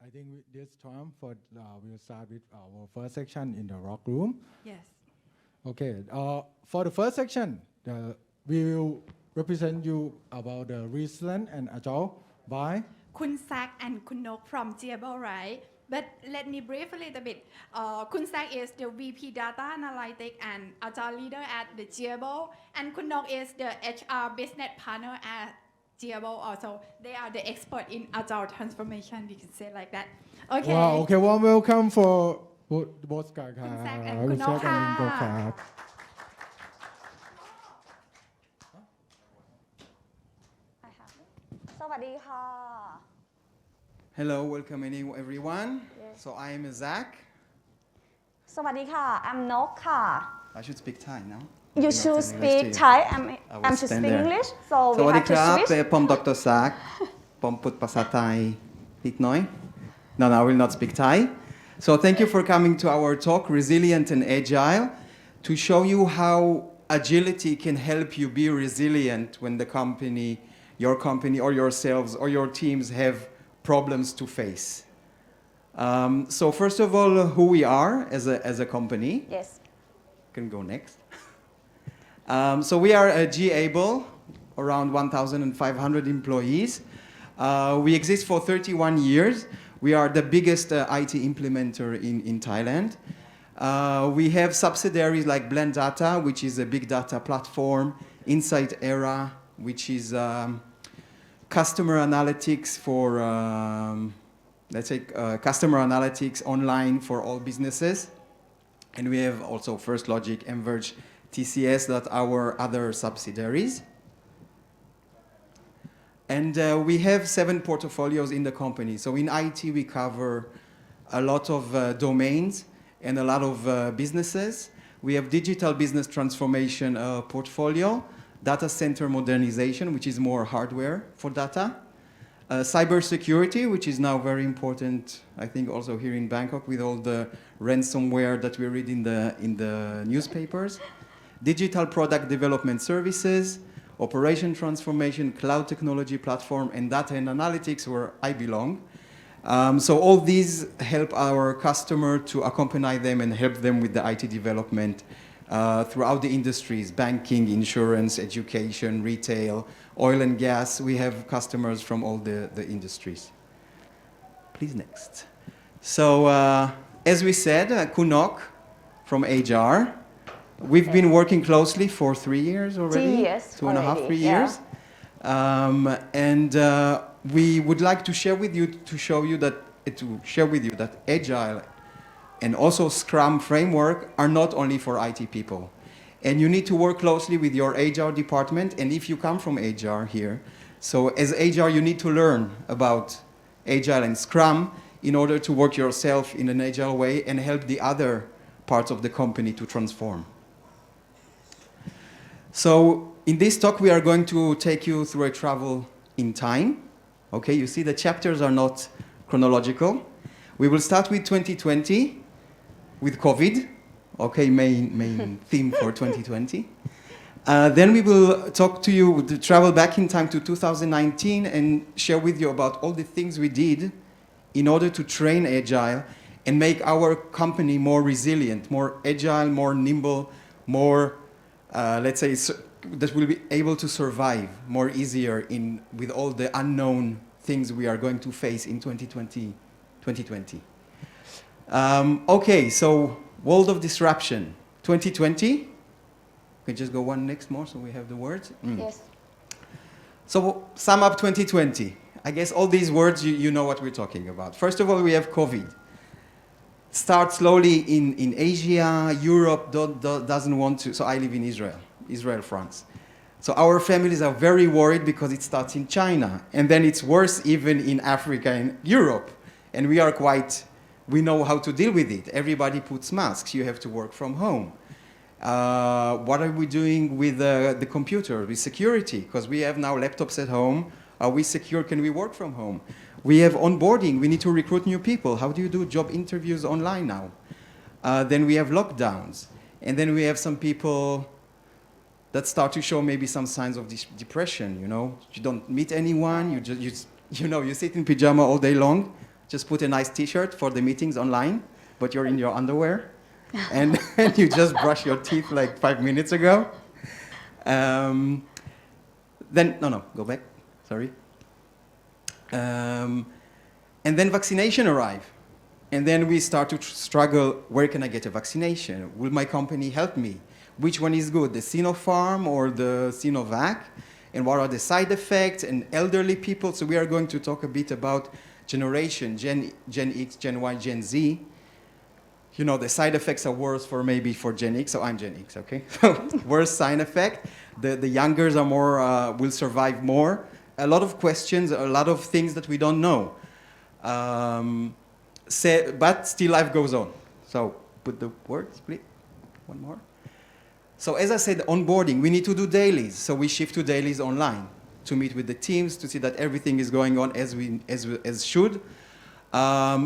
I think this time we'll start with our first section in the rock room. Yes. Okay. For the first section, we will represent you about the resilient and agile by Kun Sak and Kun Nok from Jiabel, right? But let me brief a little bit. Kun Sak is the VP Data Analytics and Agile Leader at the Jiabel, and Kun Nok is the HR Business Partner at Jiabel also. They are the expert in Agile transformation, we can say like that. Okay. Wow. Okay. Warm welcome for both guys. Kun Sak and Kun Nok ค่ะ สวัสดีค่ะ Hello, welcome everyone. Yes. So I am Zach. สวัสดีค่ะ I'm นกค่ะ I should speak Thai now. You Not should in speak English to you. Thai I I'm will should stand speak there. English so สวัส we ดี have ค to รับ switch ผมดร. Zach ผมพูดภาษาไทยนิดหน่อย No, I will not speak Thai. So thank you for coming to our talk, Resilient and Agile, to show you how agility can help you be resilient when your company or yourselves or your teams have problems to face. So first of all, who we are as a company. Yes Can go next. So we are a G-Able, around 1,500 employees. We exist for 31 years. We are the biggest IT implementer in Thailand. We have subsidiaries like Blend Data, which is a big data platform, Insight Era, which is customer analytics for, let's say, customer analytics online for all businesses. And we have also First Logic, Mverge, TCS, that our other subsidiaries. And we have 7 portfolios in the company. So in IT, we cover a lot of domains and a lot of businesses. We have digital business transformation portfolio, data center modernization, which is more hardware for data, cybersecurity, which is now very important, I think, also here in Bangkok with all the ransomware that we read in the newspapers, digital product development services, operation transformation, cloud technology platform, and data and analytics, where I belong. So all these help our customer to accompany them and help them with the IT development throughout the industries, banking, insurance, education, retail, oil and gas. We have customers from all the industries. Please next. So as we said, Kunok from HR. We've been working closely for 3 years already. 3 years 2.5, already, 3 yeah. years. And we would like to share with you, to share with you that Agile and also Scrum framework are not only for IT people. And you need to work closely with your HR department. And if you come from HR here, so as HR, you need to learn about Agile and Scrum in order to work yourself in an Agile way and help the other parts of the company to transform. So in this talk, we are going to take you through a travel in time. Okay, you see the chapters are not chronological. We will start with 2020, with COVID. Okay, main theme for 2020. Then we will talk to you, to travel back in time to 2019 and share with you about all the things we did in order to train Agile and make our company more resilient, more agile, more nimble, more, let's say, that will be able to survive more easier with all the unknown things we are going to face in 2020. Okay, so world of disruption, 2020. We can just go one next more so we have the words. Yes So sum up 2020. I guess all these words, you know what we're talking about. First of all, we have COVID. Start slowly in Asia, Europe doesn't want to, so I live in Israel, France. So our families are very worried because it starts in China, and then it's worse even in Africa and Europe. And we know how to deal with it. Everybody puts masks, you have to work from home. What are we doing with the computer, with security? Because we have now laptops at home. Are we secure? Can we work from home? We have onboarding. We need to recruit new people. How do you do job interviews online now? Then we have lockdowns. And then we have some people that start to show maybe some signs of depression, you know. You don't meet anyone. You sit in pajama all day long. just put a nice T-shirt for the meetings online, but you're in your underwear, and you just brush your teeth like 5 minutes ago. Then, no, go back, sorry. And then vaccination arrive. And then we start to struggle, where can I get a vaccination? Will my company help me? Which one is good, the Sinopharm or the Sinovac? And what are the side effects? And elderly people, so we are going to talk a bit about generation, Gen X, Gen Y, Gen Z. You know, the side effects are worse for Gen X, so I'm Gen X, okay? Worse side effect. The youngers are more, will survive more. A lot of questions, a lot of things that we don't know. But still life goes on. So put the words, please. One more. So as I said, onboarding, we need to do dailies. So we shift to dailies online to meet with the teams, to see that everything is going on as should.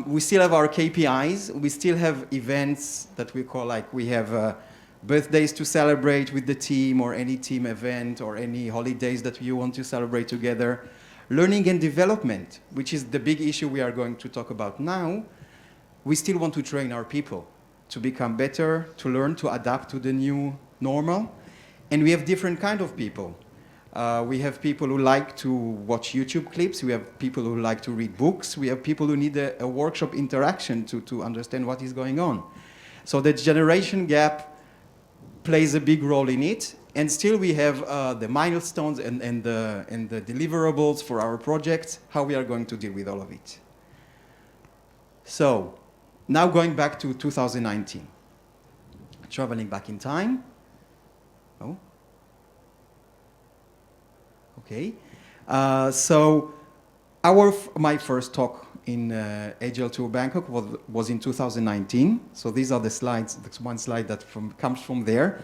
We still have our KPIs. We still have events that we call, like we have birthdays to celebrate with the team, or any team event, or any holidays that you want to celebrate together. Learning and development, which is the big issue we are going to talk about now. We still want to train our people to become better, to learn, to adapt to the new normal. And we have different kind of people. We have people who like to watch YouTube clips. We have people who like to read books. We have people who need a workshop interaction to understand what is going on. So the generation gap plays a big role in it. And still we have the milestones and the deliverables for our projects, how we are going to deal with all of it. So now going back to 2019, traveling back in time. Oh. Okay. So my first talk in Agile Tour Bangkok was in 2019. So these are the slides. That's one slide that comes from there.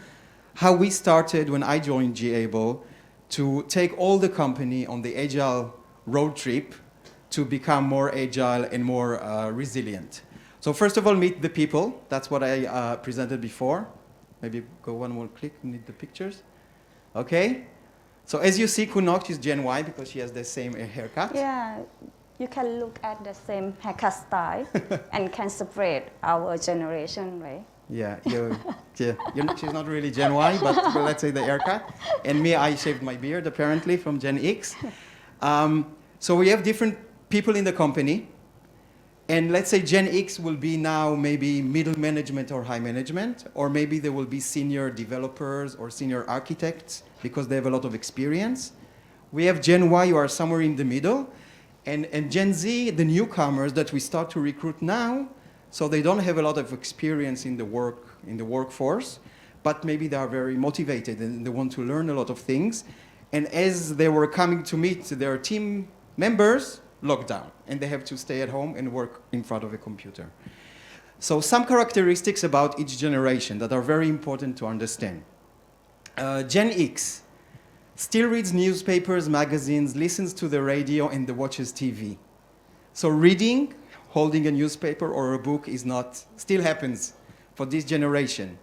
How we started when I joined G-Able to take all the company on the Agile road trip to become more agile and more resilient. So first of all, meet the people. That's what I presented before. Maybe go one more click, need the pictures. Okay. So as you see, Kunok is Gen Y because she has the same haircut. Yeah, you can look at the same haircut style and can separate our generation, right? Yeah, she's not really Gen Y, but let's say the haircut. And me, I shaved my beard, apparently, from Gen X. So we have different people in the company. And let's say Gen X will be now maybe middle management or high management, or maybe there will be senior developers or senior architects because they have a lot of experience. We have Gen Y who are somewhere in the middle. And Gen Z, the newcomers that we start to recruit now, so they don't have a lot of experience in the workforce, but maybe they are very motivated and they want to learn a lot of things. And as they were coming to meet their team members, lockdown, and they have to stay at home and work in front of a computer. So some characteristics about each generation that are very important to understand. Gen X still reads newspapers, magazines, listens to the radio, and watches TV. So reading, holding a newspaper or a book still happens for this generation.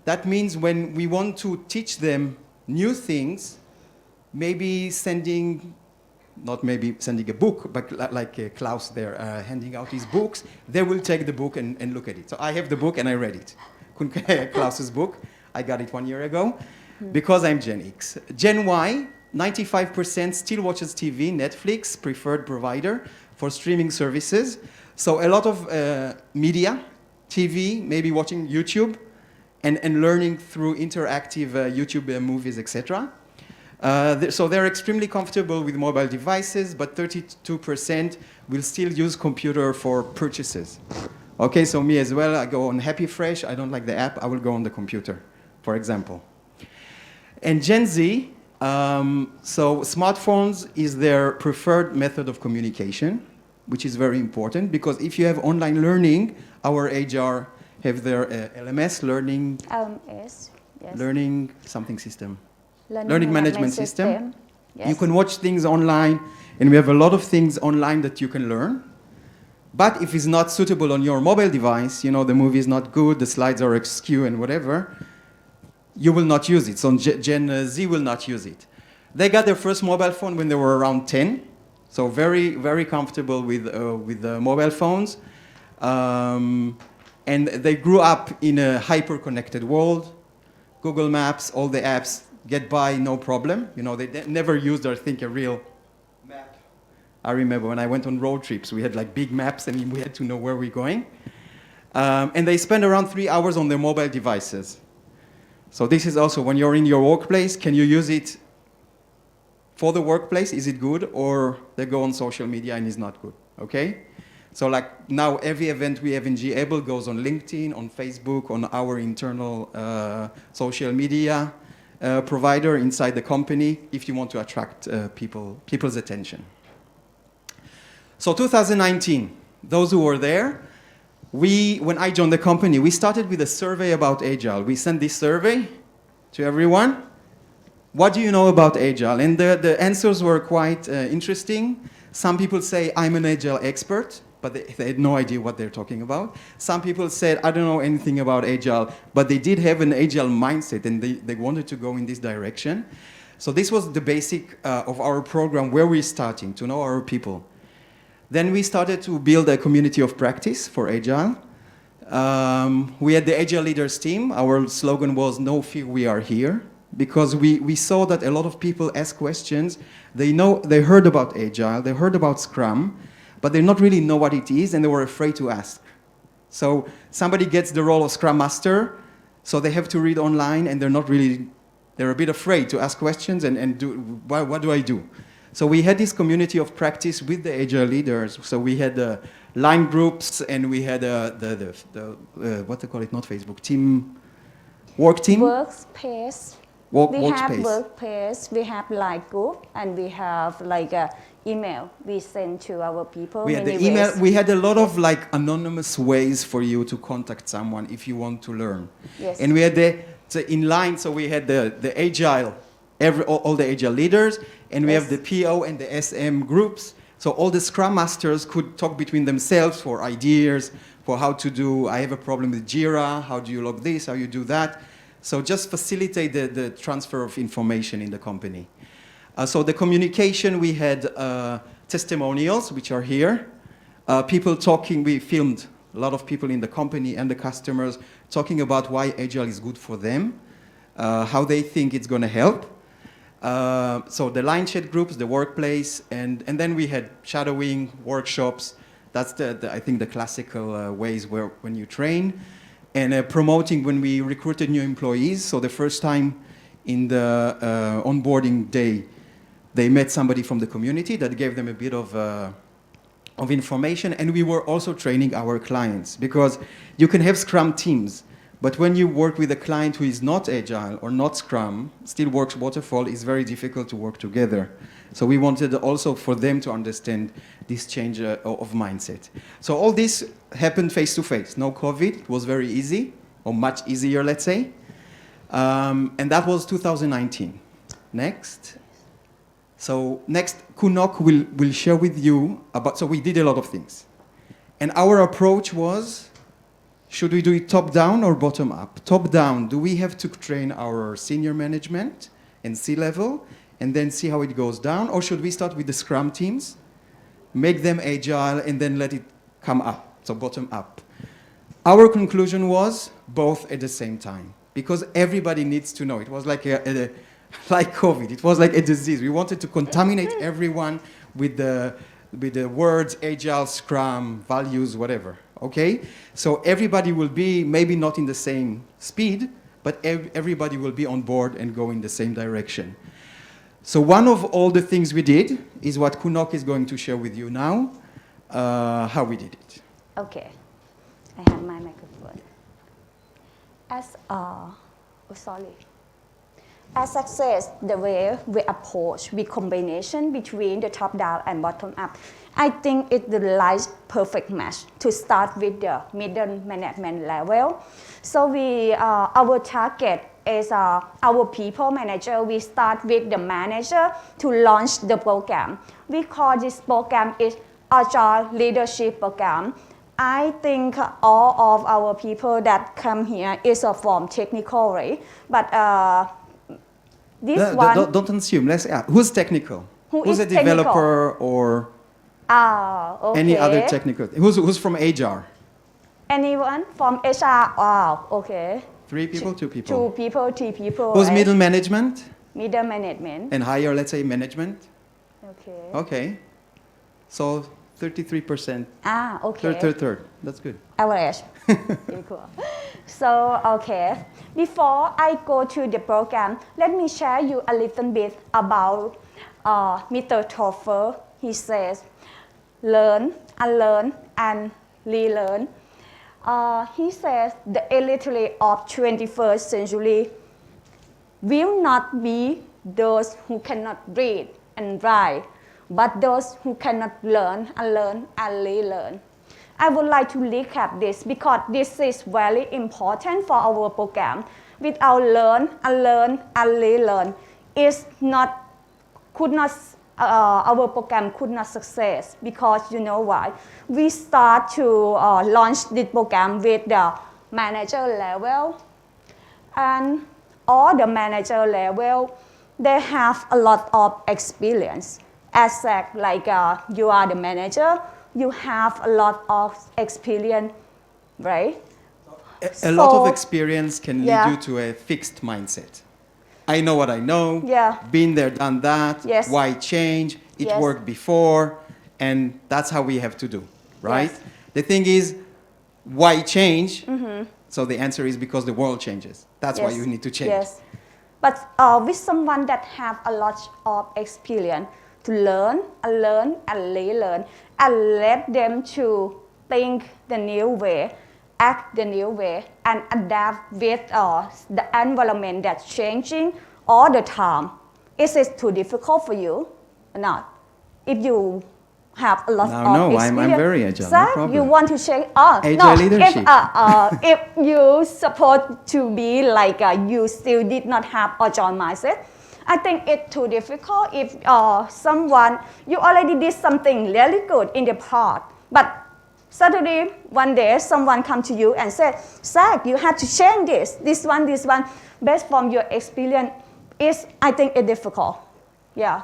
That means when we want to teach them new things, not maybe sending a book, but like Klaus there, handing out his books, they will take the book and look at it. So I have the book and I read it. Klaus's book, I got it 1 year ago, because I'm Gen X. Gen Y, 95% still watches TV, Netflix, preferred provider for streaming services. So a lot of media, TV, maybe watching YouTube, and learning through interactive YouTube movies, etc. So they're extremely comfortable with mobile devices, but 32% will still use computer for purchases. Okay, so me as well, I go on Happy Fresh. I don't like the app. I will go on the computer, for example. And Gen Z, so smartphones is their preferred method of communication, which is very important, because if you have online learning, our HR have their LMS, learning, LMS, yes. Learning something system. Learning management system. Yes. You can watch things online, and we have a lot of things online that you can learn. But if it's not suitable on your mobile device, the movie is not good, the slides are askew and whatever, you will not use it. So Gen Z will not use it. They got their first mobile phone when they were around 10. So very, very comfortable with the mobile phones. And they grew up in a hyper-connected world. Google Maps, all the apps get by no problem. You know, they never used, I think, a real map. I remember when I went on road trips, we had like big maps and we had to know where we're going. And they spend around 3 hours on their mobile devices. So this is also when you're in your workplace, can you use it for the workplace? Is it good? Or they go on social media and it's not good, okay? So like now every event we have in G-Able goes on LinkedIn, on Facebook, on our internal social media provider inside the company if you want to attract people's attention. So 2019, those who were there, when I joined the company, we started with a survey about Agile. We sent this survey to everyone. What do you know about Agile? And the answers were quite interesting. Some people say, I'm an Agile expert, but they had no idea what they're talking about. Some people said, I don't know anything about Agile, but they did have an Agile mindset and they wanted to go in this direction. So this was the basic of our program, where we're starting to know our people. Then we started to build a community of practice for Agile. We had the Agile Leaders team. Our slogan was, no fear, we are here. Because we saw that a lot of people ask questions. They heard about Agile, they heard about Scrum, but they not really know what it is, and they were afraid to ask. So somebody gets the role of Scrum Master, so they have to read online, and they're a bit afraid to ask questions and do, what do I do? So we had this community of practice with the Agile leaders. So we had line groups, and we had what they call it, not Facebook, work team? Workspace. We have Workspace. workplace, we have line group, and we have like a email we send to our people. We had the many email. ways. We had a lot of like anonymous ways for you to contact someone if you want to learn. Yes. And we had the inline, so we had the Agile, all the Agile leaders, and we Yes. have the PO and the SM groups. So all the Scrum Masters could talk between themselves for ideas, for how to do, I have a problem with Jira, how do you log this, how you do that. So just facilitate the transfer of information in the company. So the communication, we had testimonials, which are here. People talking, we filmed a lot of people in the company and the customers talking about why Agile is good for them, how they think it's going to help. So the line chat groups, the workplace, and then we had shadowing, workshops. That's I think the classical ways when you train. And promoting when we recruited new employees. So the first time in the onboarding day, they met somebody from the community that gave them a bit of information. And we were also training our clients, because you can have Scrum teams, but when you work with a client who is not Agile or not Scrum, still works Waterfall, it's very difficult to work together. So we wanted also for them to understand this change of mindset. So all this happened face-to-face, no COVID. It was very easy, or much easier, let's say. And that was 2019. Next. So next, Kunok will share with you about, so we did a lot of things. And our approach was, should we do it top-down or bottom-up? Top-down, do we have to train our senior management and C-level, and then see how it goes down? Or should we start with the Scrum teams, make them Agile, and then let it come up, so bottom-up? Our conclusion was both at the same time, because everybody needs to know. It was like like COVID. It was like a disease. We wanted to contaminate everyone with the words Agile, Scrum, values, whatever. Okay? So everybody will be maybe not in the same speed, but everybody will be on board and go in the same direction. So one of all the things we did is what Kunok is going to share with you now, how we did it. Okay, I have my microphone. As success, the way we approach the combination between the top down and bottom up, I think it's the right perfect match to start with the middle management level. So our target is our people manager. We start with the manager to launch the program. We call this program is Agile Leadership Program. I think all of our people that come here is from technical, right? But this one... Don't assume. Let's ask. Who's technical? Who's is a technical? developer or Okay. any other technical? Who's from HR? Anyone from HR? Wow, okay. 3 people, 2 people. 2 people, 3 people. Who's right? middle management Middle management. and higher, let's say, management? Okay. Okay. So 33%. Okay. Third. That's good. Average. Equal. So, okay. Before I go to the program, let me share you a little bit about Mr. Toffer. He says, learn, unlearn, and relearn. He says the illiterate of 21st century will not be those who cannot read and write, but those who cannot learn, unlearn, and relearn. I would like to recap this because this is very important for our program. Without learn, unlearn, and relearn, our program could not success because you know why? We start to launch this program with the manager level, and all the manager level, they have a lot of experience. As said, like you are the manager, you have a lot of experience, right? A lot of So, experience can lead yeah. you to a fixed mindset. I know what I know. Yeah. Been there, done that. Yes. Why change? It Yes. worked before, and that's how we have to do, right? Yes. The thing is, why change? So the answer is because the world changes. That's why Yes. you need to change. Yes, but with someone that have a lot of experience to learn, unlearn, and relearn, and let them to think the new way, act the new way, and adapt with the environment that's changing all the time. Is it too difficult for you or not? If you have a lot of No, experience. I'm very agile, no Zach, problem. you want to share? Agile leadership. If you supposed to be like you still did not have agile mindset, I think it's too difficult if someone, you already did something really good in the past, but suddenly one day someone come to you and said, Zach, you have to change this one, based from your experience, I think it's difficult. Yeah.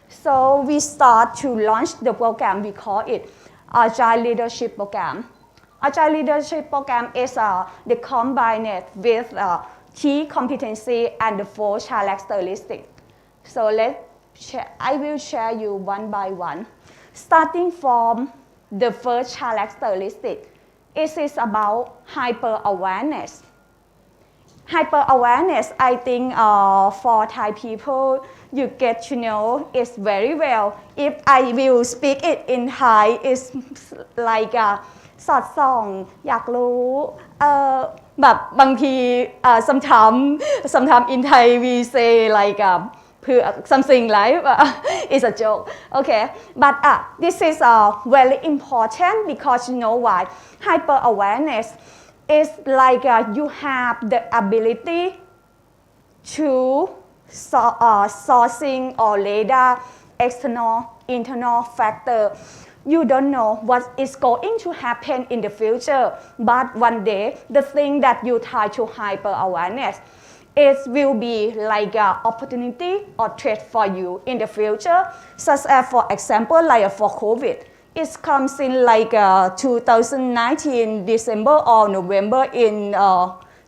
So we start to launch the program. We call it Agile Leadership Program. Agile Leadership Program is the combined with key competency and the 4 characteristics. So I will share you one by one. Starting from the first characteristic, it is about hyper-awareness. Hyper-awareness, I think for Thai people, you get to know it very well. If I will speak it in Thai, it's like สอดส่องอยากรู้แบบบางที sometimes in Thai we say like something like it's a joke, okay, but this is very important because you know why? Hyper awareness is like you have the ability to sourcing or radar external internal factor. You don't know what is going to happen in the future, but one day the thing that you try to hyper awareness, it will be like an opportunity or threat for you in the future, such as for example like for COVID. It comes in like 2019 December or November in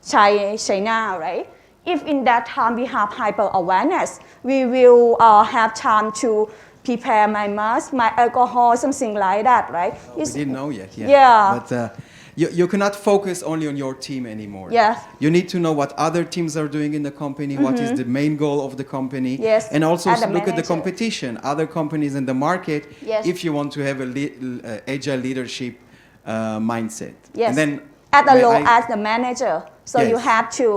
China, right? If in that time we have hyper awareness, we will have time to prepare my mask, my alcohol, something like that, right? We didn't know yet. Yeah. But you cannot focus only on your team anymore. Yes. You need to know what other teams are doing in the company, what is the main goal of the company, Yes. and also As a look at the manager. competition, other companies in the market, Yes. if you want to have a agile leadership mindset. Yes. And then at a may low I- as the manager, so you Yes. have to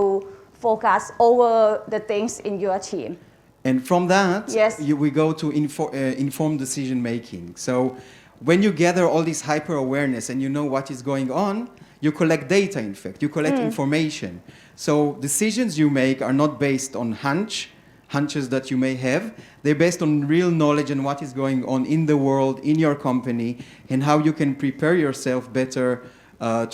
focus over the things in your team. And from that, Yes. we go to informed decision making. So when you gather all this hyper awareness and you know what is going on, you collect data, in fact. You collect information. So decisions you make are not based on hunches that you may have. They're based on real knowledge and what is going on in the world, in your company, and how you can prepare yourself better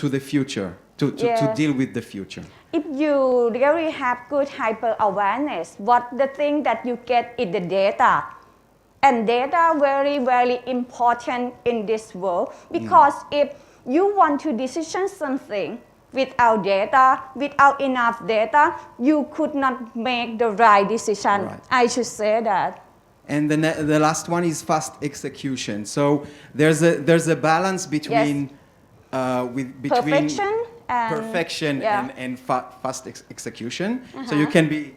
to the future, to Yeah. deal with the future. If you really have good hyper awareness, what the thing that you get is the data, And data very important in this world because if you want to decision something without data, without enough data, you could not make the right decision. Right. I should say that. And the last one is fast execution. So there's a balance between Perfection and, perfection yeah. and fast execution. So you can be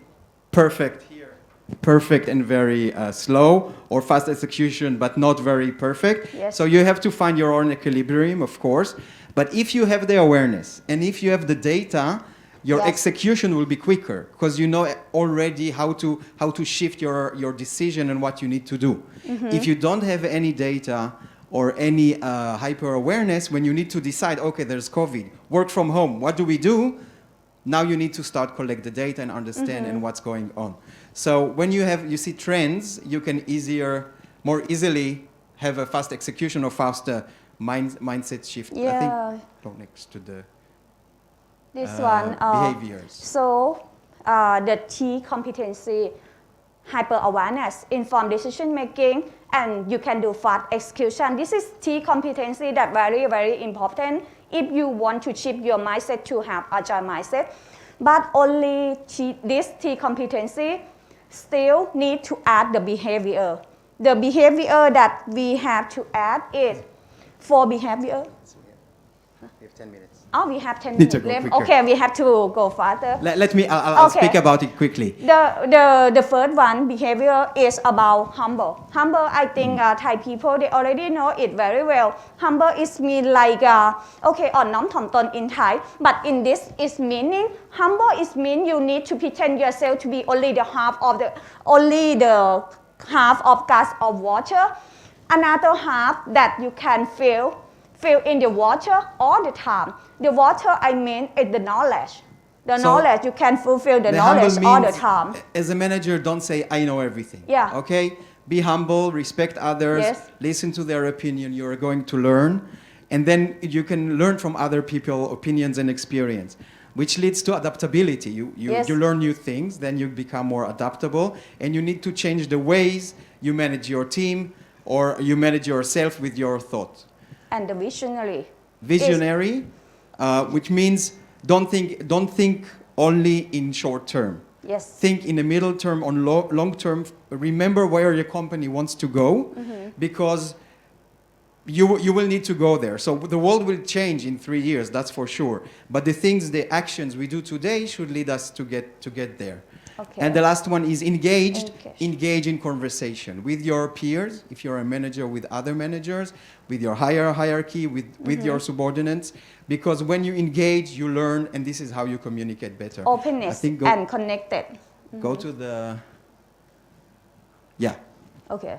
perfect here, perfect and very slow, or fast execution but not very perfect. Yes. So you have to find your own equilibrium, of course. But if you have the awareness and if you have the data, your Yes. execution will be quicker because you know already how to shift your decision and what you need to do. If you don't have any data or any hyper awareness, when you need to decide, okay, there's COVID, work from home, what do we do? Now you need to start collect the data and understand and what's going on. So when you see trends, you can more easily have a fast execution or faster mindset shift. I Yeah. think go next to the This one. behaviors. So the T competency, hyper awareness, informed decision making, and you can do fast execution. This is T competency that very important if you want to shift your mindset to have agile mindset. But only this T competency still need to add the behavior. The behavior that we have to add is 4 behavior. We have 10 minutes. Oh, we have 10 Need to minutes go left. quicker. Okay, we have to go faster. I'll Okay. speak about it quickly. The first one, behavior, is about humble. Humble, I think Thai people, they already know it very well. Humble is mean like, okay, อ่อนน้อมถ่อมตน in Thai. But in this is meaning, humble is mean you need to pretend yourself to be only the half of glass of water. Another half that you can fill in the water all the time. The water, I mean, is the knowledge. The So, knowledge, you can fulfill the The knowledge humble all the means, time. as a manager, don't say, I know everything. Yeah. Okay? Be humble, respect others, Yes. listen to their opinion. You're going to learn. And then you can learn from other people's opinions and experience, which leads to adaptability. Yes. You learn new things, then you become more adaptable, and you need to change the ways you manage your team or you manage yourself with your thoughts. And the visionary. Visionary, which means don't think only in short term. Yes. Think in the middle term, on long term. Remember where your company wants to go, because you will need to go there. So the world will change in 3 years, that's for sure. But the actions we do today should lead us to get there. Okay. And the last one is engage in conversation with your peers, if you're a manager, with other managers, with your hierarchy, with your subordinates. Because when you engage, you learn, and this is how you communicate better. Openness I think and connected. go to the, yeah. Okay.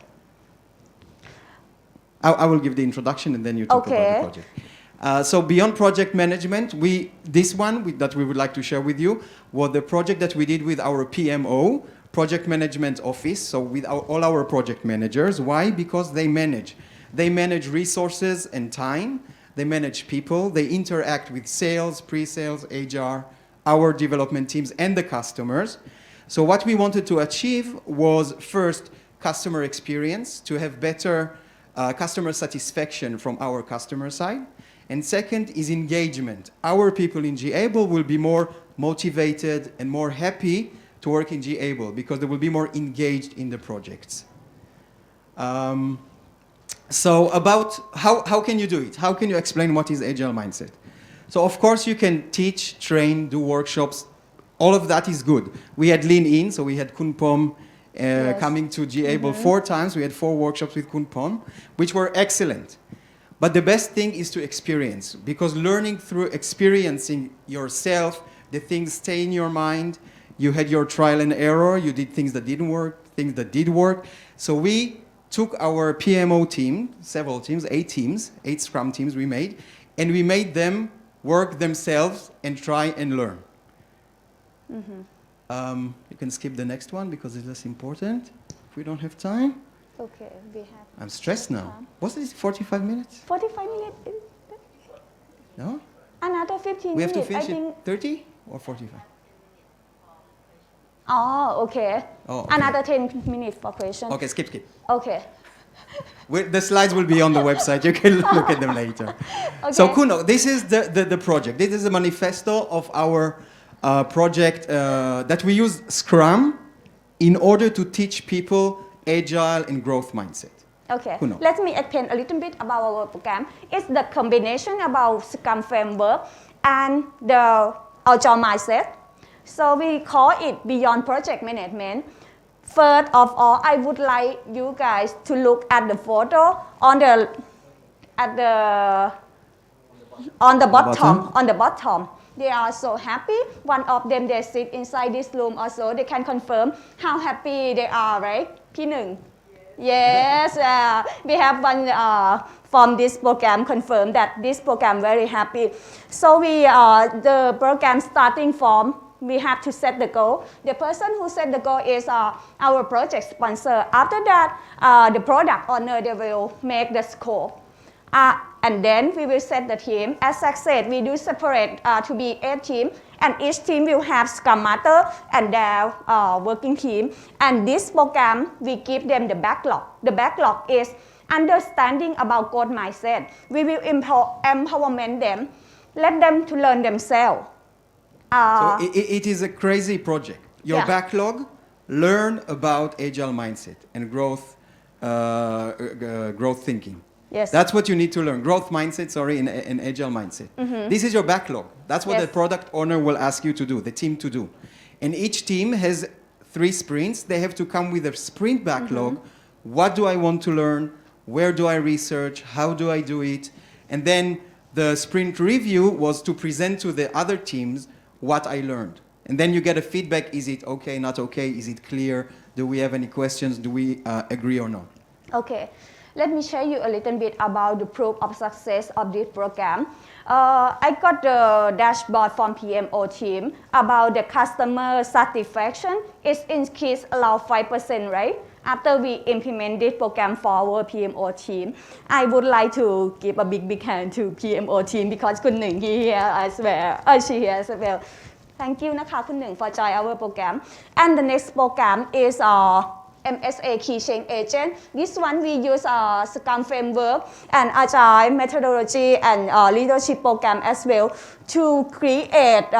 I will give the introduction and then you talk about the project. So beyond project management, that we would like to share with you was the project that we did with our PMO, Project Management Office, so with all our project managers. Why? Because they manage resources and time, they manage people, they interact with sales, pre-sales, HR, our development teams, and the customers. So what we wanted to achieve was first customer experience, to have better customer satisfaction from our customer side. And second is engagement. Our people in G-Able will be more motivated and more happy to work in G-Able because they will be more engaged in the projects. So about how can you do it? How can you explain what is Agile Mindset? So of course you can teach, train, do workshops. All of that is good. We had Lean In, so we had Kunpom coming to G-Able 4 times. We had 4 workshops with Kunpom, which were excellent. But the best thing is to experience, because learning through experiencing yourself, the things stay in your mind. You had your trial and error. You did things that didn't work, things that did work. So we took our PMO team, several teams, 8 Scrum teams we made, and we made them work themselves and try and learn. You can skip the next one because it's less important if we don't have time. Okay, we have. I'm stressed now. What's this, 45 minutes? 45 minutes. No? Another 15 We have to minutes. I finish think. it 30 or 45? Oh, okay. Oh, okay. Another 10 minutes for question. Okay, skip. Okay. The slides will be on the website. You can look at them later. Okay. So Kuno, this is the project. This is a manifesto of our project that we use Scrum in order to teach people agile and growth mindset. Okay, Kuno. let me explain a little bit about our program. It's the combination about Scrum framework and the Agile mindset. So we call it Beyond Project Management. First of all, I would like you guys to look at the photo on the bottom. They are so happy. One of them, they sit inside this room also. They can confirm how happy they are, right? P1. Yes, we have one from this program confirmed that this program very happy. So the program starting from, we have to set the goal. The person who set the goal is our project sponsor. After that, the product owner, they will make the scope. And then we will set the team. As I said, we do separate to be 8 teams, and each team will have Scrum Master and their working team. And this program, we give them the backlog. The backlog is understanding about growth mindset. We will empowerment them, let them to learn themselves. So it is a crazy project. Your backlog, learn about agile mindset and growth thinking. Yes. That's what you need to learn. Growth mindset, in agile mindset. Mm-hmm. This is your backlog. That's what the product owner will ask you to do, the team to do. And each team has 3 sprints. They have to come with a sprint backlog. Mm-hmm. What do I want to learn? Where do I research? How do I do it? And then the sprint review was to present to the other teams what I learned. And then you get a feedback. Is it okay, not okay? Is it clear? Do we have any questions? Do we agree or not? Okay. Let me share you a little bit about the proof of success of this program. I got the dashboard from PMO team about the customer satisfaction. It's increased around 5%, right? After we implement this program for our PMO team, I would like to give a big hand to PMO team because Kun Ning here as well. She here as well. Thank you, Nakha Kun Ning, for joining our program. And the next program is MSA Key Change Agent. This one we use Scrum framework and Agile methodology and leadership program as well to create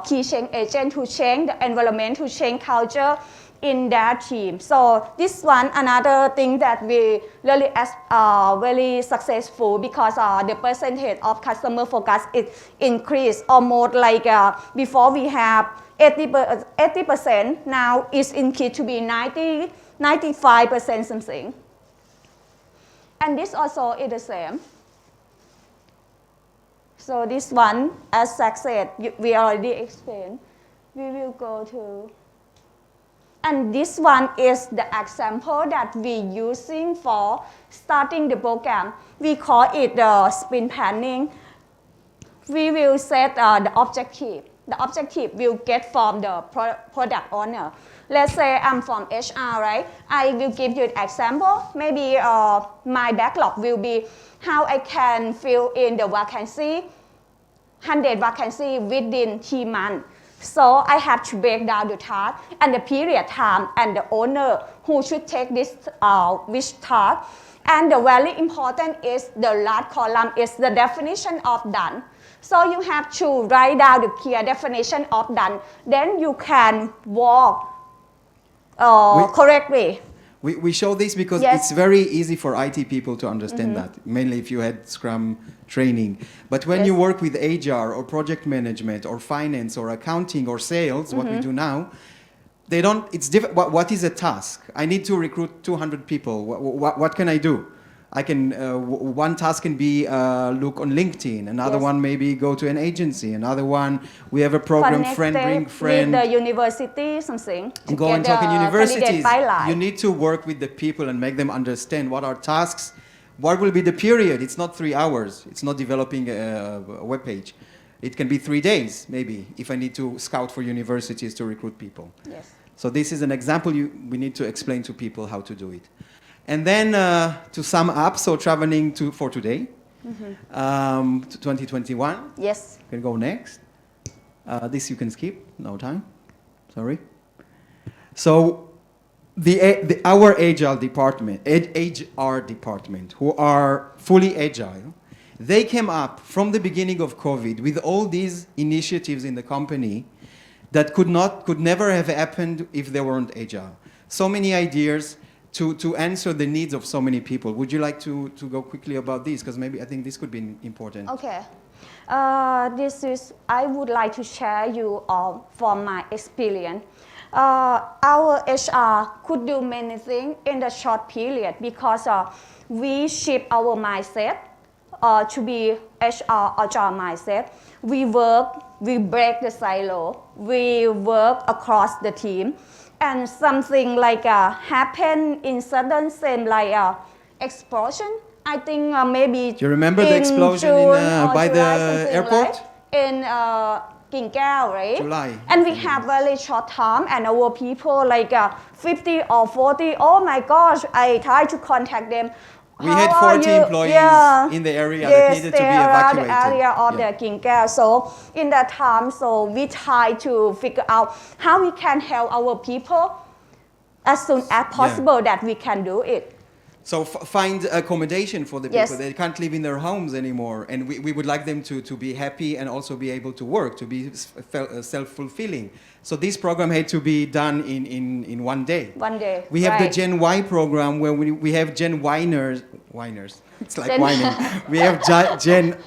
Key Change Agent to change the environment, to change culture in their team. So this one, another thing that we really very successful because the percentage of customer focus is increased almost like before we have 80%, now it's increased to be 95% something. And this also is the same. So this one, as Zach said, we already explained. We will go to, and this one is the example that we're using for starting the program. We call it the sprint planning. We will set the objective. The objective will get from the product owner. Let's say I'm from HR, right? I will give you an example. Maybe my backlog will be how I can fill in the vacancy, 100 vacancy within 3 months. So I have to break down the task and the period time and the owner who should take this which task. And the very important is the last column is the definition of done. So you have to write down the clear definition of done. Then you can walk correctly. We show this because it's very easy for IT people to understand that, mainly if you had Scrum training. But when you work with HR or project management or finance or accounting or sales, what we do now, they don't, it's different. What is a task? I need to recruit 200 people. What can I do? I can, one task can be look on LinkedIn, another one maybe go to an agency, another one, we have a program, friend bring friend. With the university, something. Go and talk in universities. You need to work with the people and make them understand what are tasks, what will be the period. It's not 3 hours. It's not developing a web page. It can be 3 days, maybe, if I need to scout for universities to recruit people. Yes. So this is an example we need to explain to people how to do it. And then to sum up, so traveling for today, to 2021. Yes. You can go next. This you can skip, no time, sorry. So our Agile department, HR department, who are fully agile, they came up from the beginning of COVID with all these initiatives in the company that could never have happened if they weren't agile. So many ideas to answer the needs of so many people. Would you like to go quickly about this? Because maybe I think this could be important. Okay. I would like to share you all from my experience. Our HR could do many things in the short period because we shift our mindset to be HR agile mindset. We break the silo, we work across the team, and something like happen in sudden same like explosion. I think maybe. Do you remember the explosion by the airport? In King Khao, right? July. And we have very short time, and our people like 50 or 40. Oh my gosh! I tried to contact them. We had 40 employees in the area that needed to be evacuated. The area of the King Khao. So in that time, so we try to figure out how we can help our people as soon as possible that we can do it. So find accommodation for the people. Yes. They can't live in their homes anymore. And we would like them to be happy and also be able to work, to be self-fulfilling. So this program had to be done in one day. One day. We have the Gen Y program where we have Gen Winers. It's like whining. We have Gen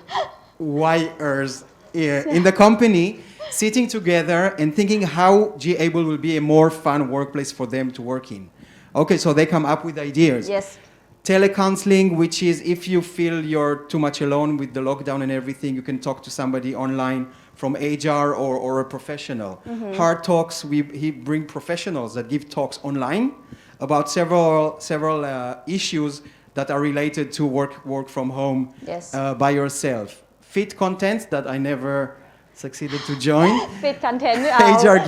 Yers in the company sitting together and thinking how G-Able will be a more fun workplace for them to work in. Okay, so they come up with ideas. Yes. Telecounseling, which is if you feel you're too much alone with the lockdown and everything, you can talk to somebody online from HR or a professional. Mm-hmm. Hard Talks, he bring professionals that give talks online about several issues that are related to work from home by yourself. Fit Content that I never succeeded to join. Fit Content.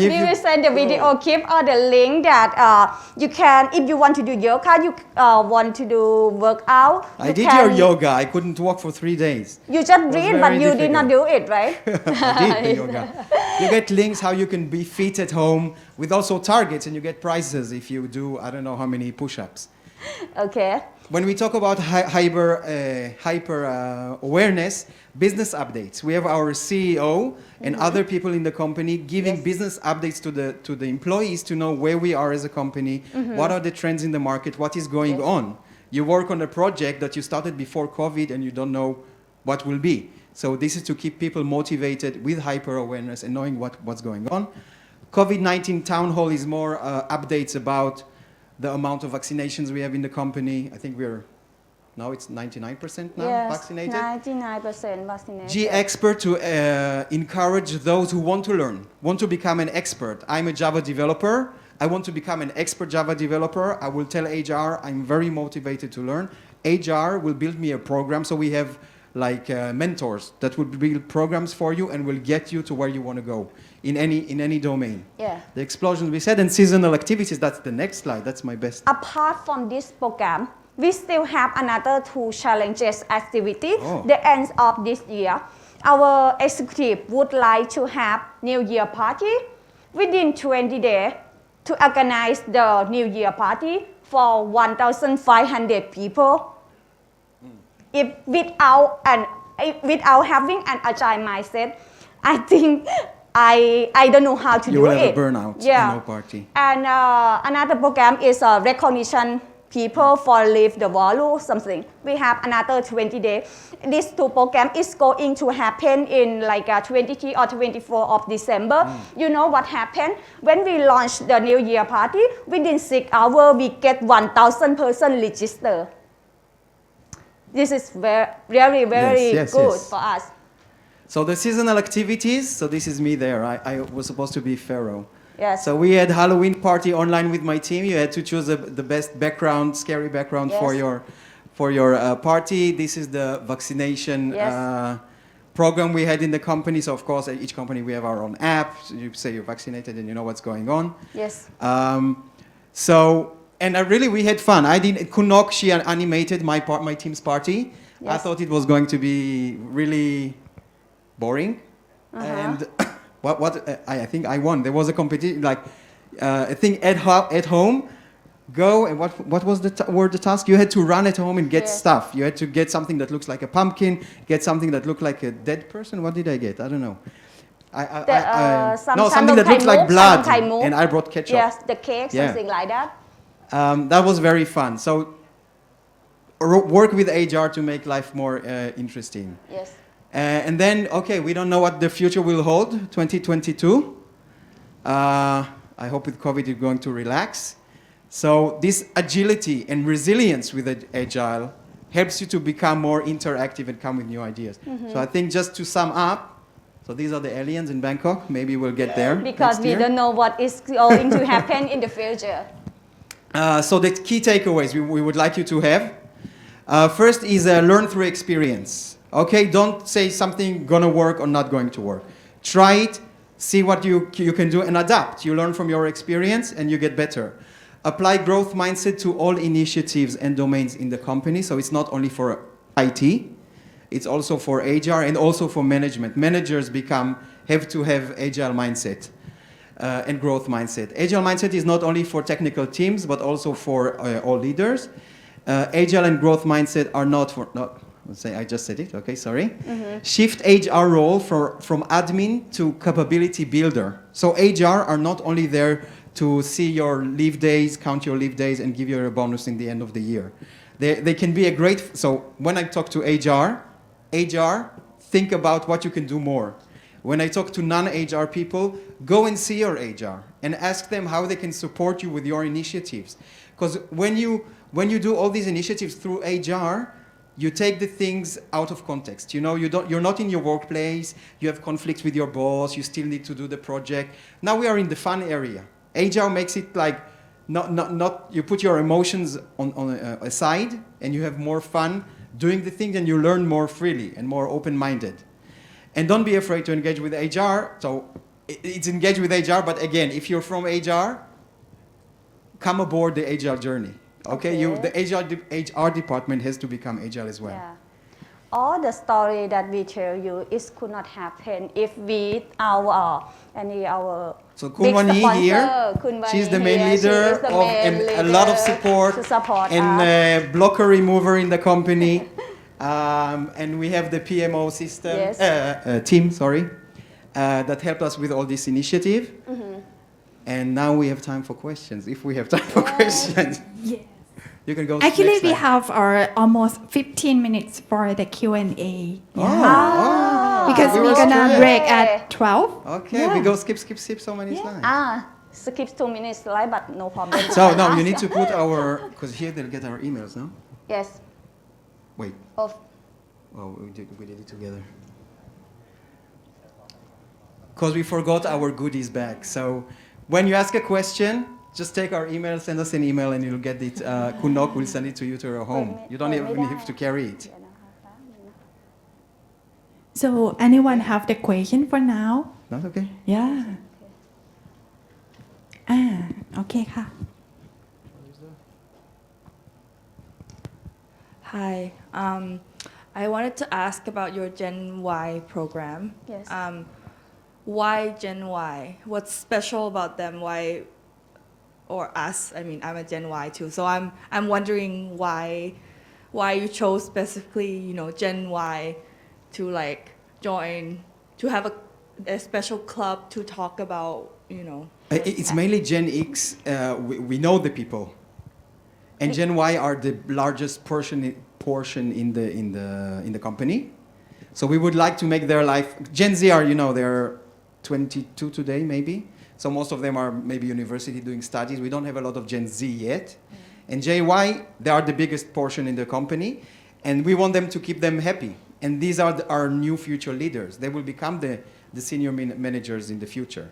We will send the video clip or the link that you can, if you want to do yoga, you want to do workout. I did your yoga. I couldn't walk for 3 days. You just read, but you did not do it, right? I did the yoga. You get links how you can be fit at home with also targets, and you get prizes if you do, I don't know how many push-ups. Okay. When we talk about hyper awareness, business updates. We have our CEO and other people in the company giving business updates to the employees to know where we are as a company, what are the trends in the market, what is going on. You work on a project that you started before COVID and you don't know what will be. So this is to keep people motivated with hyper awareness and knowing what's going on. COVID-19 Town Hall is more updates about the amount of vaccinations we have in the company. I think now it's 99% now vaccinated. 99% vaccinated. G-Expert to encourage those who want to learn, want to become an expert. I'm a Java developer. I want to become an expert Java developer. I will tell HR I'm very motivated to learn. HR will build me a program. So we have like mentors that will build programs for you and will get you to where you want to go in any domain. Yeah. The explosion we said, and seasonal activities, that's the next slide. That's my best. Apart from this program, we still have another 2 challenges activity. The end of this year. Our executive would like to have New Year party within 20 days to organize the New Year party for 1,500 people. If without having an agile mindset, I think I don't know how to do it. You will have a burnout. No party. And another program is recognition people for leave the value something. We have another 20 days. These 2 programs is going to happen in like 23 or 24 of December. You know what happened? When we launched the New Year party, within 6 hours we get 1,000 person register. This is very good for us. So the seasonal activities, so this is me there. I was supposed to be Pharaoh. Yes. So we had Halloween party online with my team. You had to choose the best background, scary background for your party. This is the vaccination program we had in the company. So of course, at each company we have our own app. So you say you're vaccinated and you know what's going on. Yes. We had fun. Kunok, she animated my team's party. Yes. I thought it was going to be really boring. And I think I won. There was a competition, like I think at home, go and what was the task? You had to run at home and get stuff. You had to get something that looks like a pumpkin, get something that looked like a dead person. What did I get? I don't know. Something that looked like blood, and I brought ketchup. Yes, the cake, something like that. That was very fun. So work with HR to make life more interesting. Yes. And then, okay, we don't know what the future will hold, 2022. I hope with COVID you're going to relax. So this agility and resilience with Agile helps you to become more interactive and come with new ideas. So I think just to sum up, so these are the aliens in Bangkok. Maybe we'll get there. Because we don't know what is going to happen in the future. So the key takeaways we would like you to have. First is learn through experience. Okay, don't say something gonna work or not going to work. Try it, see what you can do and adapt. You learn from your experience and you get better. Apply growth mindset to all initiatives and domains in the company. So it's not only for IT, it's also for HR and also for management. Managers have to have agile mindset and growth mindset. Agile mindset is not only for technical teams, but also for all leaders. Agile and growth mindset are not for, I just said it, okay, sorry. Shift HR role from admin to capability builder. So HR are not only there to see your leave days, count your leave days, and give you a bonus in the end of the year. They can be a great, so when I talk to HR, think about what you can do more. When I talk to non-HR people, go and see your HR and ask them how they can support you with your initiatives. Because when you do all these initiatives through HR, you take the things out of context. You know, you're not in your workplace, you have conflicts with your boss, you still need to do the project. Now we are in the fun area. HR makes it like, not you put your emotions on aside and you have more fun doing the things and you learn more freely and more open-minded. And don't be afraid to engage with HR. So it's engage with HR, but again, if you're from HR, come aboard the Agile journey. Okay? The HR department has to become Agile as well. Yeah. All the story that we tell you could not happen if we our so Kunwani here, she's the main leader a lot of support and blocker remover in the company. And we have the PMO system, team, that helped us with all this initiative. And now we have time for questions, if we have time for questions. Yes. You can go. Actually, we have almost 15 minutes for the Q&A. Because we're gonna break at 12. Okay, we go skip so many slides. Skip 2 minutes slide, but no problem. So now you need to put because here they'll get our emails, no? Yes. Wait. Of. Well, we did it together. Because we forgot our goodies bag. So when you ask a question, just take our email, send us an email, and you'll get it. Kunok will send it to you to your home. You don't even have to carry it. So anyone have the question for now? That's okay. Yeah. Okay,ค่ะ. Hi. I wanted to ask about your Gen Y program. Yes. Why Gen Y? What's special about them? Why, or us? I mean, I'm a Gen Y too, so I'm wondering why you chose specifically, Gen Y to like join, to have a special club to talk about, It's mainly Gen X. We know the people, and Gen Y are the largest portion in the company. So we would like to make their life. Gen Z are, they're 22 today maybe. So most of them are maybe university doing studies. We don't have a lot of Gen Z yet. And JY, they are the biggest portion in the company, and we want them to keep them happy. And these are our new future leaders. They will become the senior managers in the future.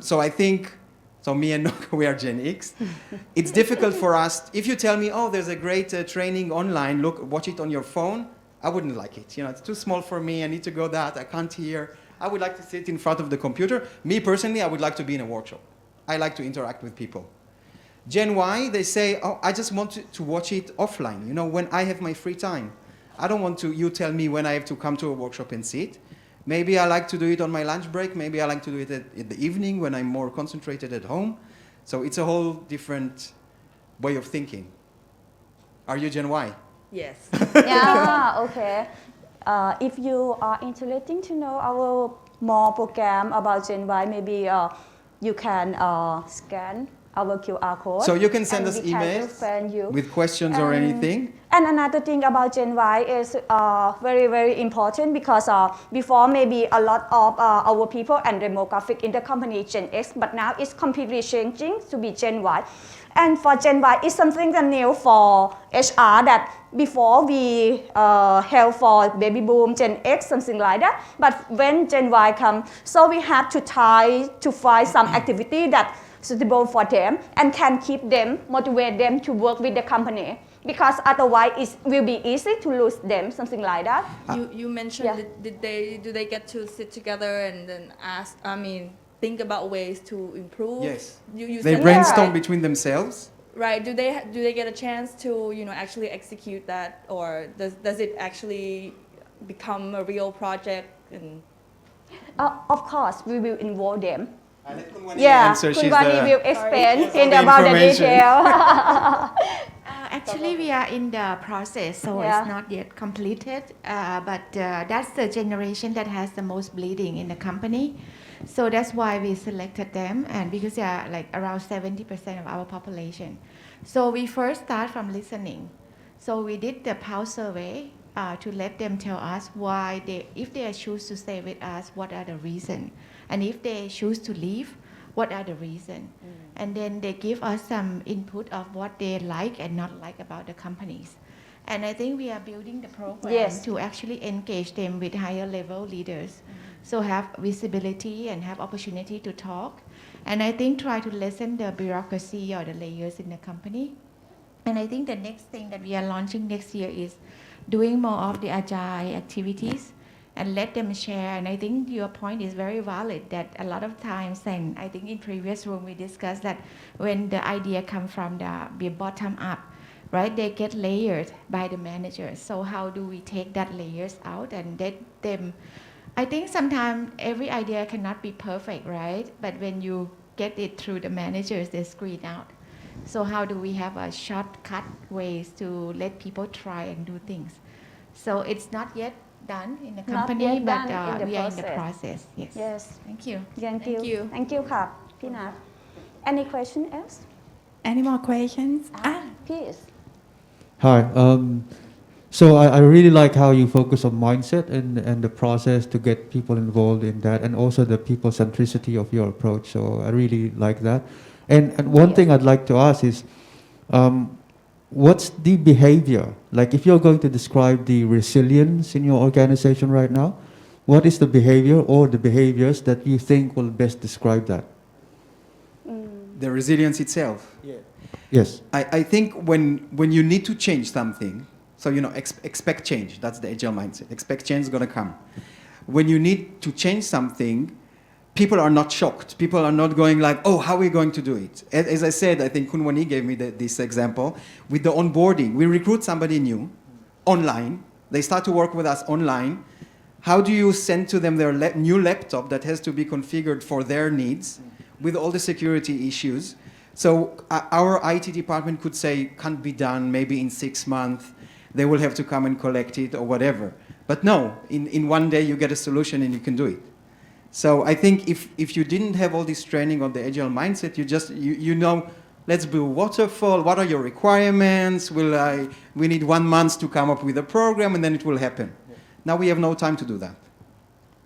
So I think, me and Nok, we are Gen X. It's difficult for us. If you tell me, there's a great training online, watch it on your phone, I wouldn't like it. It's too small for me. I need to go I can't hear. I would like to sit in front of the computer. Me personally, I would like to be in a workshop. I like to interact with people. Gen Y, they say, I just want to watch it offline, when I have my free time. I don't want you tell me when I have to come to a workshop and sit. Maybe I like to do it on my lunch break. Maybe I like to do it in the evening when I'm more concentrated at home. So it's a whole different way of thinking. Are you Gen Y? Yes. Yeah, okay. If you are interested to know our more program about Gen Y, maybe you can scan our QR code. So you can send and us we can emails explain you. with questions or anything. And another thing about Gen Y is very, very important because before maybe a lot of our people and demographic in the company Gen X, but now it's completely changing to be Gen Y. And for Gen Y, it's something that new for HR that before we held for baby boom, Gen X, something like that. But when Gen Y comes, so we have to try to find some activity that suitable for them and can keep them, motivate them to work with the company. Because otherwise it will be easy to lose them, something like that. You mentioned, Yeah. do they get to sit together and then ask, think about ways to improve? Yes. You They said- brainstorm Right. between themselves. Right. Do they get a chance to actually execute that, or does it actually become a real project? And Of course, we will involve them. Yeah, Kunwani will explain Sorry. about the Information. detail. Actually, we are in the process, so Yeah. it's not yet completed. But that's the generation that has the most bleeding in the company. So that's why we selected them, and because they are like around 70% of our population. So we first start from listening. So we did the pulse survey to let them tell us why if they choose to stay with us, what are the reasons, and if they choose to leave, what are the reasons. And then they give us some input of what they like and not like about the companies. And I think we are building the program Yes. to actually engage them with higher level leaders. So have visibility and have opportunity to talk. And I think try to lessen the bureaucracy or the layers in the company. And I think the next thing that we are launching next year is doing more of the agile activities and let them share. And I think your point is very valid that a lot of times, and I think in previous room we discussed that when the idea comes from the bottom up, right, they get layered by the managers. So how do we take that layers out and let them, I think sometimes every idea cannot be perfect, right? But when you get it through the managers, they screen out. So how do we have a shortcut ways to let people try and do things? So it's not yet done in the Not company, yet but done in the we are in the process. process. Yes. Yes. Thank you. Thank you. Thank you. Thank you,ค่ะพี่นัท Any question else? Any more questions? Please. Hi. So I really like how you focus on mindset and the process to get people involved in that, and also the people centricity of your approach. So I really like that. And one thing I'd like to ask is, what's the behavior? Like if you're going to describe the resilience in your organization right now, what is the behavior or the behaviors that you think will best describe that? The resilience itself. Yes. I think when you need to change something, so expect change. That's the agile mindset. Expect change is gonna come. When you need to change something, people are not shocked. People are not going like, oh, how are we going to do it? As I said, I think Kunwani gave me this example. With the onboarding, we recruit somebody new online. They start to work with us online. How do you send to them their new laptop that has to be configured for their needs with all the security issues? So our IT department could say, can't be done, maybe in 6 months. They will have to come and collect it or whatever. But no, in one day you get a solution and you can do it. So I think if you didn't have all this training on the agile mindset, you know, let's build waterfall. What are your requirements? We need 1 month to come up with a program, and then it will happen. Yeah. Now we have no time to do that.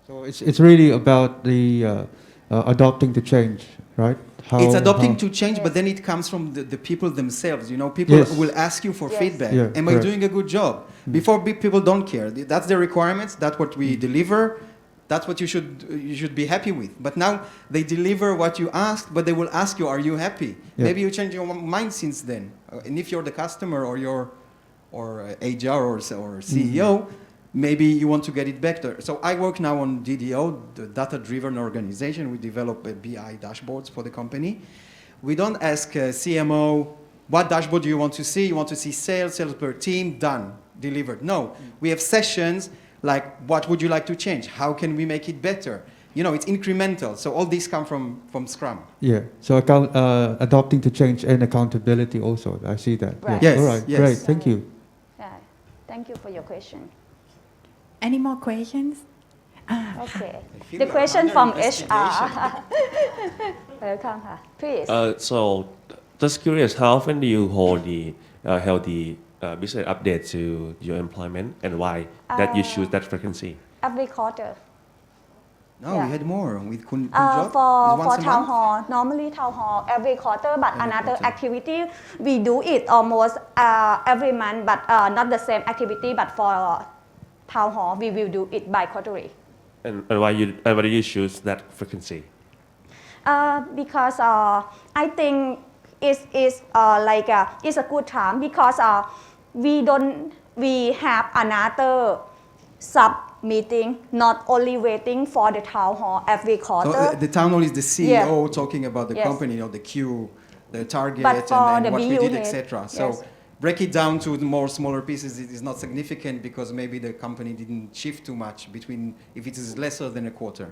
So it's really about the adopting to change, right? It's adopting to change, but then it comes from the people themselves. You know, people will ask you for feedback. Yeah, Am I doing a good job? Before people don't care. That's the requirements. That's what we deliver. That's what you should be happy with. But now they deliver what you asked, but they will ask you, are you happy? Yeah. Maybe you change your mind since then. And if you're the customer or HR or CEO, maybe you want to get it back there. So I work now on DDO, the data-driven organization. We develop BI dashboards for the company. We don't ask CMO, what dashboard do you want to see? You want to see sales per team, done, delivered. No, we have sessions like what would you like to change? How can we make it better? You know, it's incremental. So all these come from Scrum. Yeah. So adopting to change and accountability also. I see that. Right. Yeah. Yes, All right. yes. Great. Thank you. Yeah. Thank you for your question. Any more questions? Okay. feel The we are question under from investigation. HR. Welcome, please. So, just curious, how often do you hold the business update to your employment, and why that you choose that frequency? Every quarter. No, Yeah. we had more with Kun Job. For It's once a town month. hall, normally town hall every quarter, but Every another quarter. activity we do it almost every month, but not the same activity. But for town hall, we will do it by quarterly. And why do you choose that frequency? Because I think it's a good time because we have another sub meeting, not only waiting for the town hall every quarter. So the town hall is the CEO talking about the Yes. company, you know, the queue, the target, But for and the what we BU did, head, etc. So yes. break it down to the more smaller pieces. It is not significant because maybe the company didn't shift too much between if it is lesser than a quarter.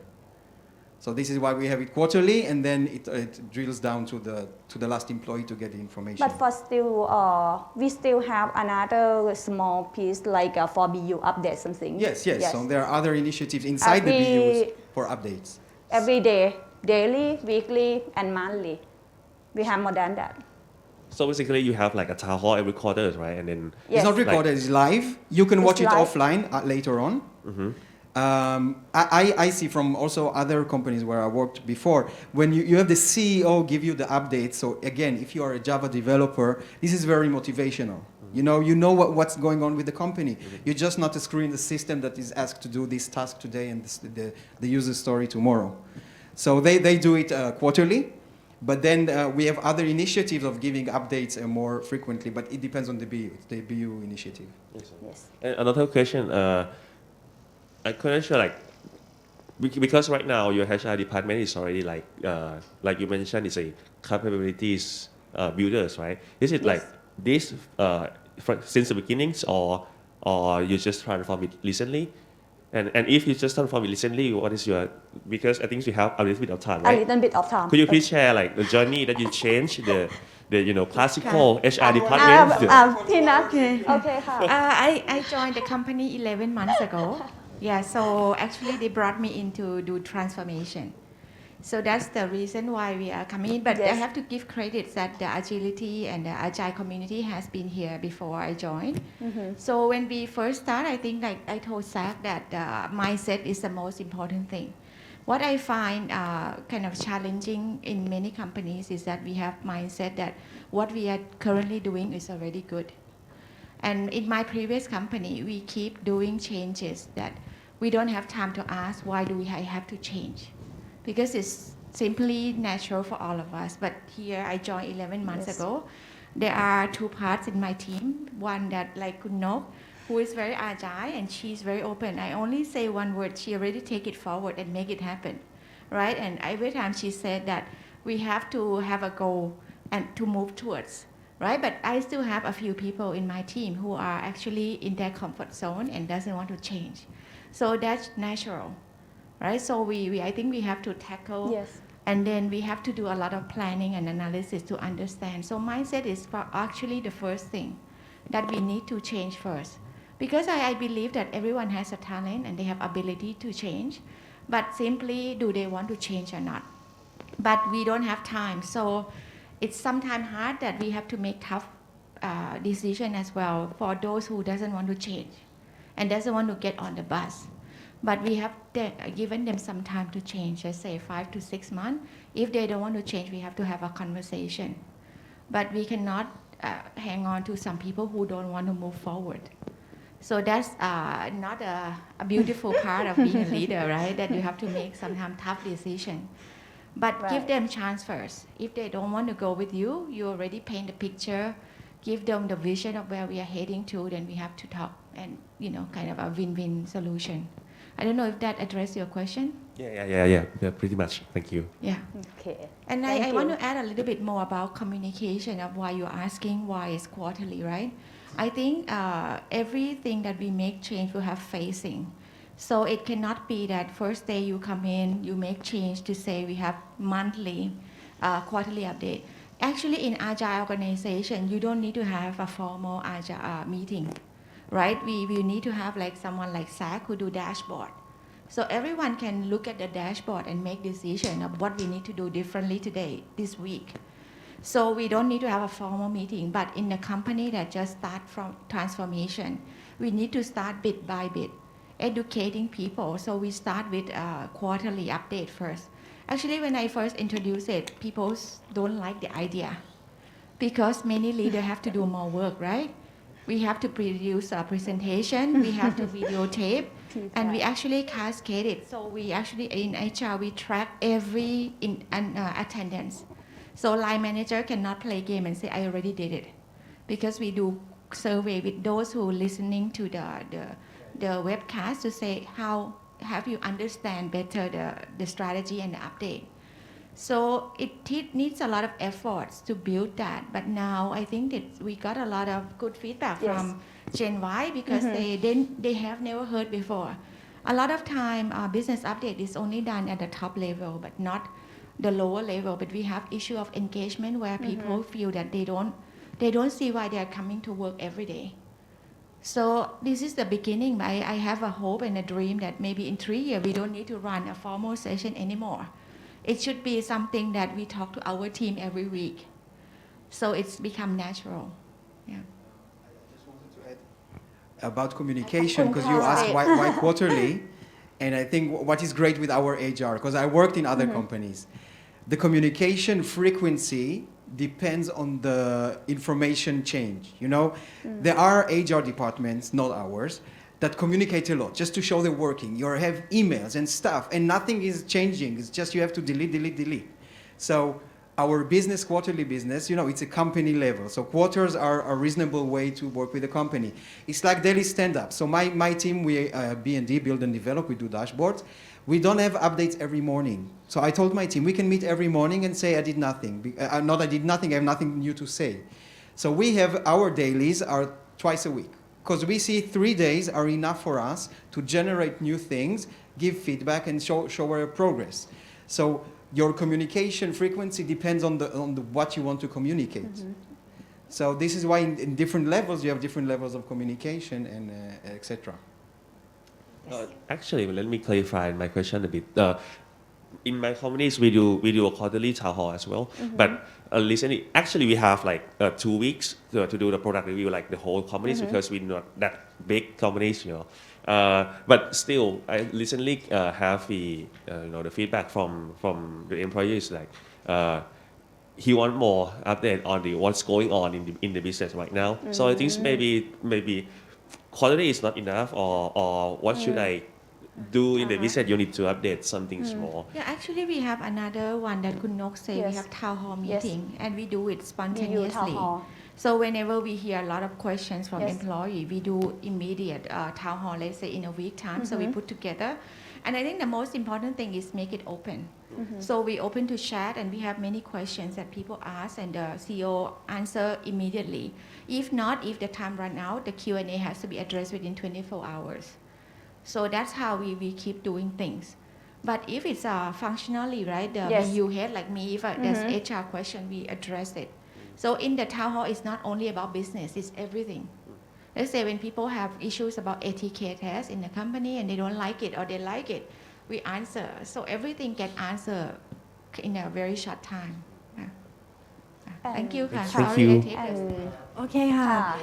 So this is why we have it quarterly, and then it drills down to the last employee to get the information. But for still, we still have another small piece like for BU update something. Yes. So there are other initiatives inside the BUs for updates. Every day, daily, weekly, and monthly. We have more than that. So basically, you have like a town hall every quarter, right? And then Yes. It's not recorded, it's live. You can watch it live. offline later on. I see from also other companies where I worked before, when you have the CEO give you the updates. So again, if you are a Java developer, this is very motivational. You know what's going on with the company. You're just not a screen in the system that is asked to do this task today and the user story tomorrow. So they do it quarterly. But then we have other initiatives of giving updates more frequently, but it depends on the BU. It's the BU initiative. Yes. And another question, I couldn't sure because right now your HR department is already like you mentioned, it's a capabilities builders, right? Is it like this since the beginnings, or you just transform it recently? And if you just transform it recently, what is your, because I think you have a little bit of time, A right? little bit of time. Could you please share like the journey that you changed the classical HR department? Tina. Okay. Okay. I joined the company 11 months ago. Yeah, so actually they brought me in to do transformation. So that's the reason why we are coming in. But I have to give credit that the agility and the agile community has been here before I joined. So when we first start, I think like I told Zach that mindset is the most important thing. What I find kind of challenging in many companies is that we have mindset that what we are currently doing is already good. And in my previous company, we keep doing changes that we don't have time to ask why do I have to change, because it's simply natural for all of us. But here I joined 11 months ago. There are two parts in my team. One that like Kun Nok, who is very agile and she's very open. I only say one word, she already take it forward and make it happen, right? And every time she said that we have to have a goal and to move towards, right? But I still have a few people in my team who are actually in their comfort zone and doesn't want to change. So that's natural, right? So I think we have to tackle, and then we have to do a lot of planning and analysis to understand. So mindset is actually the first thing that we need to change first. Because I believe that everyone has a talent and they have ability to change, but simply do they want to change or not? But we don't have time. So it's sometimes hard that we have to make tough decision as well for those who doesn't want to change and doesn't want to get on the bus. But we have given them some time to change, let's say 5 to 6 months. If they don't want to change, we have to have a conversation. But we cannot hang on to some people who don't want to move forward. So that's not a beautiful part of being a leader, right? That you have to make sometimes tough decisions. But give them chance first. If they don't want to go with you, you already paint the picture, give them the vision of where we are heading to, then we have to talk and, kind of a win-win solution. I don't know if that addressed your question. Yeah, pretty much. Thank you. Yeah. Okay. And I want to add a little bit more about communication of why you're asking why it's quarterly, right? I think everything that we make change will have phasing. So it cannot be that first day you come in, you make change to say we have monthly, quarterly update. Actually, in Agile organization, you don't need to have a formal Agile meeting, right? We need to have like someone like Zach who do dashboard. So everyone can look at the dashboard and make decision of what we need to do differently today, this week. So we don't need to have a formal meeting, but in a company that just start from transformation, we need to start bit by bit, educating people. So we start with a quarterly update first. Actually, when I first introduced it, people don't like the idea because many leaders have to do more work, right? We have to produce a presentation, we have to videotape, and we actually cascade it. So we actually, in HR, we track every attendance. So line manager cannot play game and say, I already did it. Because we do survey with those who are listening to the webcast to say, how have you understand better the strategy and the update? So it needs a lot of efforts to build that. But now I think that we got a lot of good feedback from Gen Y because they have never heard before. A lot of time business update is only done at the top level, but not the lower level. But we have issue of engagement where people feel that they don't see why they are coming to work every day. So this is the beginning. I have a hope and a dream that maybe in 3 years we don't need to run a formal session anymore. It should be something that we talk to our team every week. So it's become natural. Yeah. I just wanted to add about communication because you asked why quarterly. And I think what is great with our HR, because I worked in other companies, the communication frequency depends on the information change. You know, there are HR departments, not ours, that communicate a lot just to show they're working. You have emails and stuff, and nothing is changing. It's just you have to delete. So our business, quarterly business, you know, it's a company level. So quarters are a reasonable way to work with the company. It's like daily stand-up. So my team, we B&D, build and develop, we do dashboards. We don't have updates every morning. So I told my team, we can meet every morning and say I did nothing. Not I did nothing, I have nothing new to say. So we have our dailies are twice a week. Because we see 3 days are enough for us to generate new things, give feedback, and show our progress. So your communication frequency depends on the what you want to communicate. So this is why in different levels you have different levels of communication and etc. Actually, let me clarify my question a bit. In my companies, we do a quarterly town hall as well. But recently, actually, we have like 2 weeks to do the product review, like the whole companies, because we're not that big companies, you know. But still, I recently have the feedback from the employees like he want more update on what's going on in the business right now. So I think maybe quality is not enough, or what should I do in the business unit to update something small? Yeah, actually we have another one that Kun Nok say. We have town hall meeting and we do it spontaneously. So whenever we hear a lot of questions from employee, we do immediate town hall, let's say in a week time. So we put together. And I think the most important thing is make it open. So we open to chat and we have many questions that people ask and the CEO answer immediately. If not, if the time run out, the Q&A has to be addressed within 24 hours. So that's how we keep doing things. But if it's functionally, right, the BU head like me, if there's HR question, we address it. So in the town hall, it's not only about business, it's everything. Let's say when people have issues about ATK test in the company and they don't like it or they like it, we answer. So everything get answered in a very short time. Thank you. Thank you. Okay,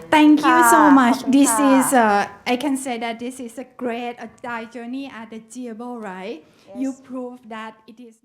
thank you so much. This is, I can say that this is a great Agile journey at the Agile, right? You prove that it is.